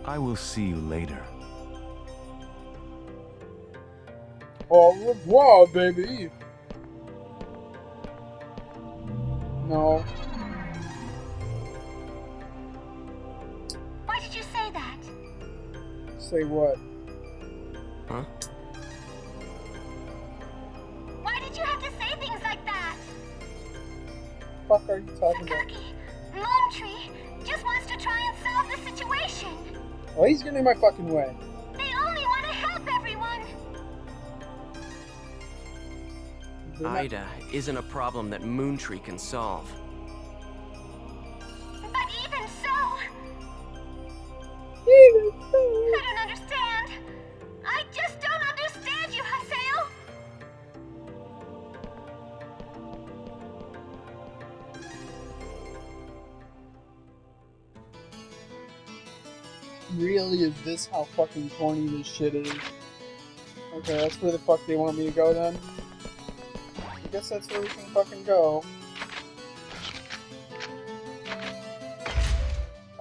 I will see you later. Au revoir, baby. No. Why did you say that? Say what? Huh? Why did you have to say things like that? What the fuck are you talking about? Sakaki, Moontree just wants to try and solve the situation. Well, he's getting in my fucking way. They only want to help everyone. Ida isn't a problem that Moontree can solve. But even so, I don't understand. I just don't understand you, Haseo. Really, is this how fucking corny this shit is? Okay, that's where the fuck they want me to go then? I guess that's where we can fucking go.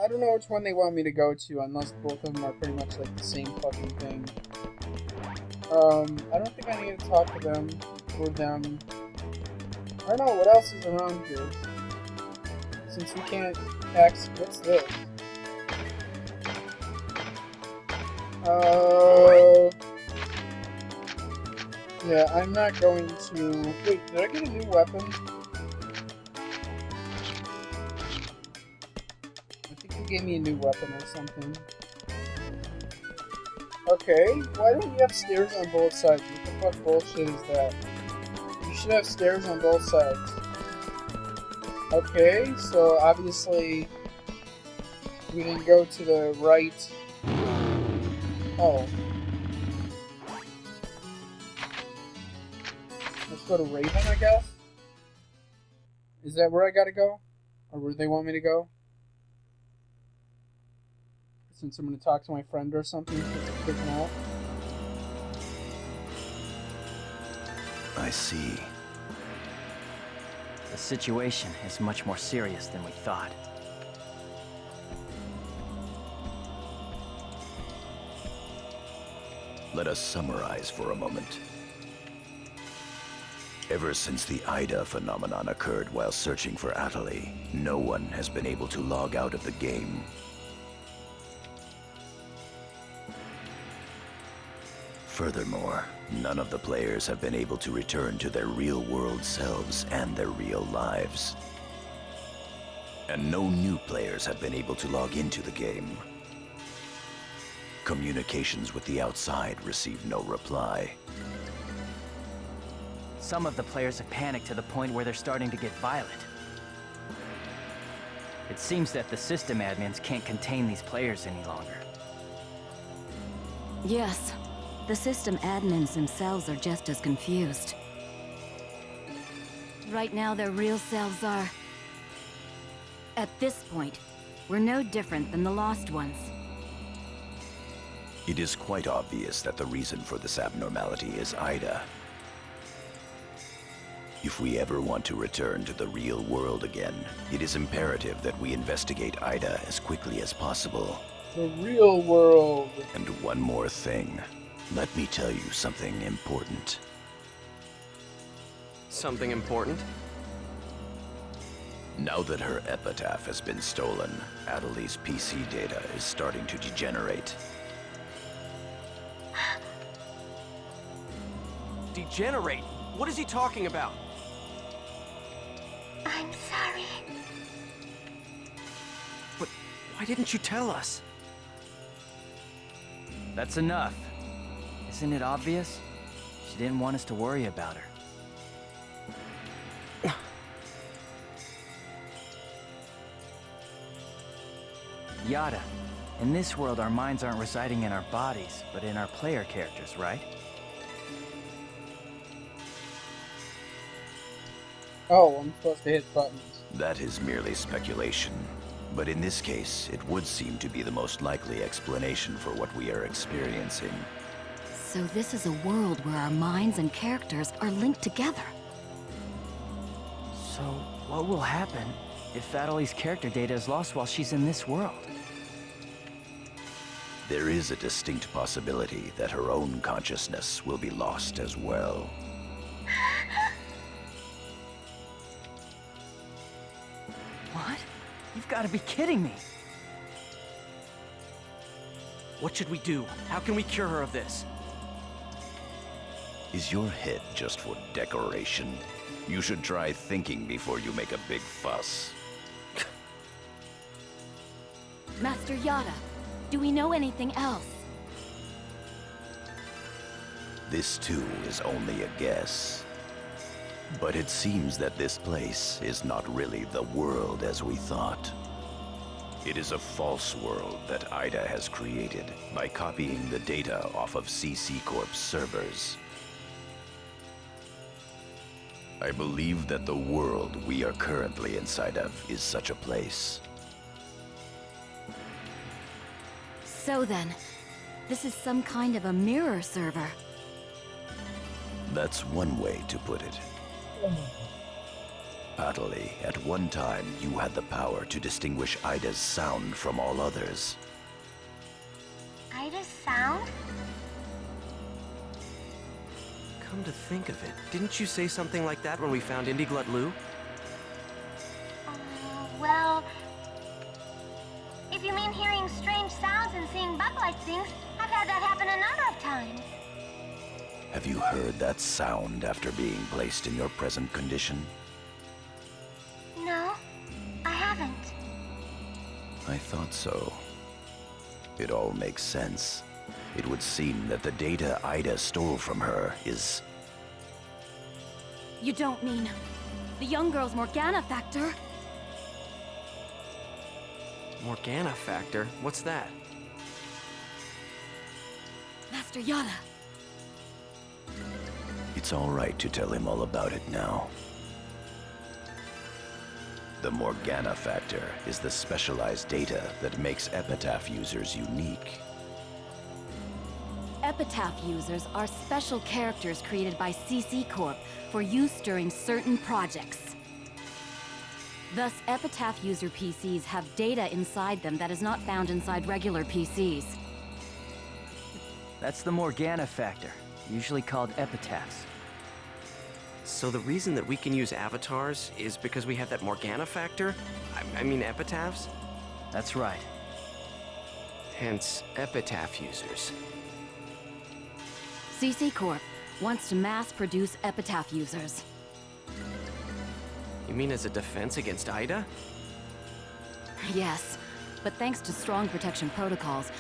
I don't know which one they want me to go to, unless both of them are pretty much like the same fucking thing. I don't think I need to talk to them or them. I don't know what else is around here. Since we can't access. What's this? Yeah, I'm not going to... Wait, did I get a new weapon? I think you gave me a new weapon or something. Okay, why don't you have stairs on both sides? What the fuck bullshit is that? You should have stairs on both sides. Okay, so obviously we didn't go to the right. Oh. Let's go to Raven, I guess? Is that where I gotta go? Or where they want me to go? Since I'm gonna talk to my friend or something, just a quick nap. I see. The situation is much more serious than we thought. Let us summarize for a moment. Ever since the Ida phenomenon occurred while searching for Atali, no one has been able to log out of the game. Furthermore, none of the players have been able to return to their real-world selves and their real lives. And no new players have been able to log into the game. Communications with the outside receive no reply. Some of the players have panicked to the point where they're starting to get violent. It seems that the system admins can't contain these players any longer. Yes, the system admins themselves are just as confused. Right now, their real selves are... At this point, we're no different than the Lost Ones. It is quite obvious that the reason for this abnormality is Ida. If we ever want to return to the real world again, it is imperative that we investigate Ida as quickly as possible. The real world. And one more thing. Let me tell you something important. Something important? Now that her epitaph has been stolen, Atali's PC data is starting to degenerate. Degenerate? What is he talking about? I'm sorry. But why didn't you tell us? That's enough. Isn't it obvious? She didn't want us to worry about her. Yada, in this world our minds aren't residing in our bodies, but in our player characters, right? Oh, I'm supposed to hit buttons. That is merely speculation. But in this case, it would seem to be the most likely explanation for what we are experiencing. So this is a world where our minds and characters are linked together. So, what will happen if Atali's character data is lost while she's in this world? there is a distinct possibility that her own consciousness will be lost as well. What? You've got to be kidding me. What should we do? How can we cure her of this? Is your head just for decoration? You should try thinking before you make a big fuss. Master Yada, do we know anything else? This too is only a guess. But it seems that this place is not really the world as we thought. It is a false world that Ida has created by copying the data off of CC Corp's servers. I believe that the world we are currently inside of is such a place. So then, this is some kind of a mirror server. That's one way to put it. Atali, at one time you had the power to distinguish Ida's sound from all others. Ida's sound? Come to think of it, didn't you say something like that when we found Indiglut Lu? Well... If you mean hearing strange sounds and seeing bug-like things, I've had that happen a number of times. Have you heard that sound after being placed in your present condition? No, I haven't. I thought so. It all makes sense. It would seem that the data Ida stole from her is... You don't mean the young girl's Morgana factor? Morgana factor? What's that? Master Yada. It's all right to tell him all about it now. The Morgana factor is the specialized data that makes Epitaph users unique. Epitaph users are special characters created by CC Corp for use during certain projects. Thus, Epitaph user PCs have data inside them that is not found inside regular PCs. That's the Morgana factor, usually called epitaphs. So the reason that we can use avatars is because we have that Morgana factor? I mean epitaphs? That's right. Hence, epitaph users. CC Corp wants to mass-produce Epitaph users. You mean as a defense against Ida? Yes, but thanks to strong protection protocols,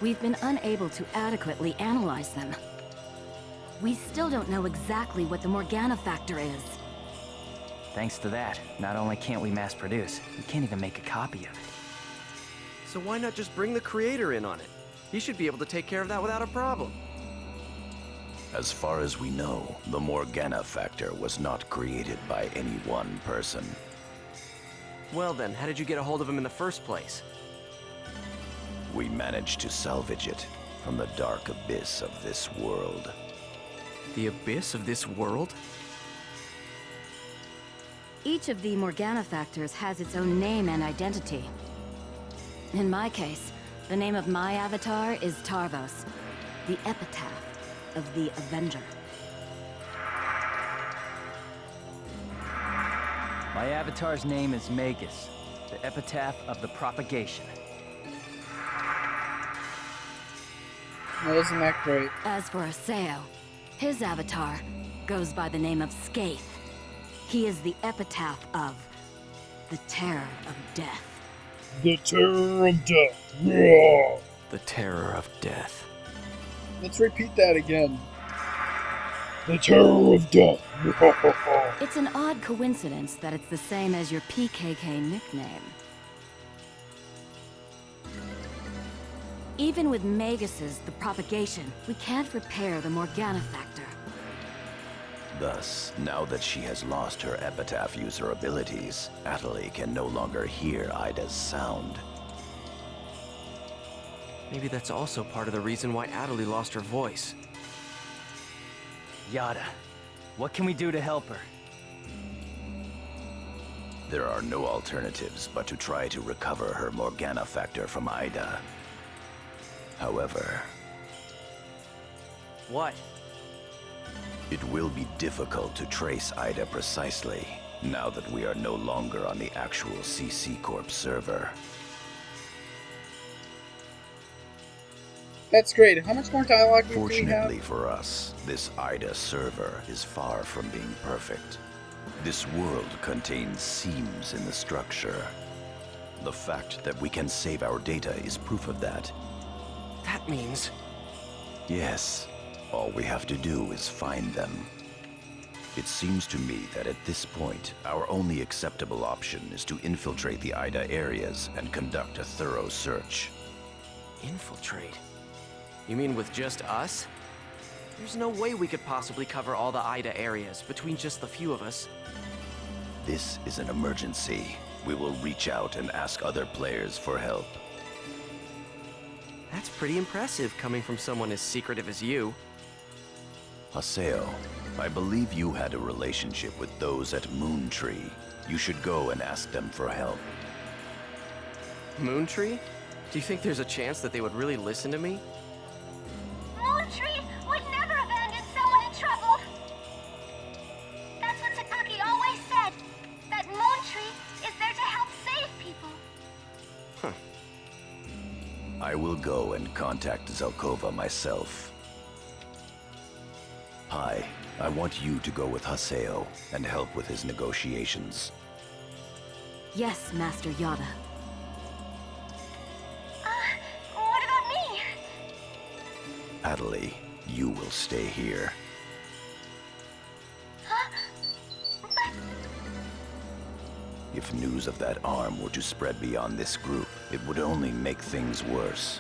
we've been unable to adequately analyze them. We still don't know exactly what the Morgana factor is. Thanks to that, not only can't we mass produce, we can't even make a copy of it. So why not just bring the creator in on it? He should be able to take care of that without a problem. As far as we know, the Morgana factor was not created by any one person. Well then, how did you get a hold of him in the first place? We managed to salvage it from the dark abyss of this world. The abyss of this world? Each of the Morgana factors has its own name and identity. In my case, the name of my avatar is Tarvos, the epitaph of the Avenger. My avatar's name is Magus, the epitaph of the propagation. No, isn't that great? As for Aseo, his avatar goes by the name of Skaith. He is the epitaph of the Terror of Death. The Terror of Death. Roar. The terror of death. Let's repeat that again. The Terror of Death. It's an odd coincidence that it's the same as your PKK nickname. Even with Magus's The Propagation, we can't repair the Morgana factor. Thus, now that she has lost her epitaph user abilities, Atali can no longer hear Ida's sound. Maybe that's also part of the reason why Atali lost her voice. Yada, what can we do to help her? There are no alternatives but to try to recover her Morgana factor from Ida. However, What? it will be difficult to trace Ida precisely, now that we are no longer on the actual CC Corp server. That's great. How much more dialogue do we have? Fortunately for us, this Ida server is far from being perfect. This world contains seams in the structure. The fact that we can save our data is proof of that. That means... Yes, all we have to do is find them. It seems to me that at this point, our only acceptable option is to infiltrate the Ida areas and conduct a thorough search. Infiltrate? You mean with just us? There's no way we could possibly cover all the Ida areas between just the few of us. This is an emergency. We will reach out and ask other players for help. That's pretty impressive coming from someone as secretive as you. Haseo, I believe you had a relationship with those at Moon Tree. You should go and ask them for help. Moontree? Do you think there's a chance that they would really listen to me? Moontree would never abandon someone in trouble. That's what Takaki always said. That Moontree is there to help save people. I will go and contact Zelkova myself. Hi, I want you to go with Haseo and help with his negotiations. Yes, Master Yada. What about me? Adley, you will stay here. Huh? But If news of that arm were to spread beyond this group, it would only make things worse.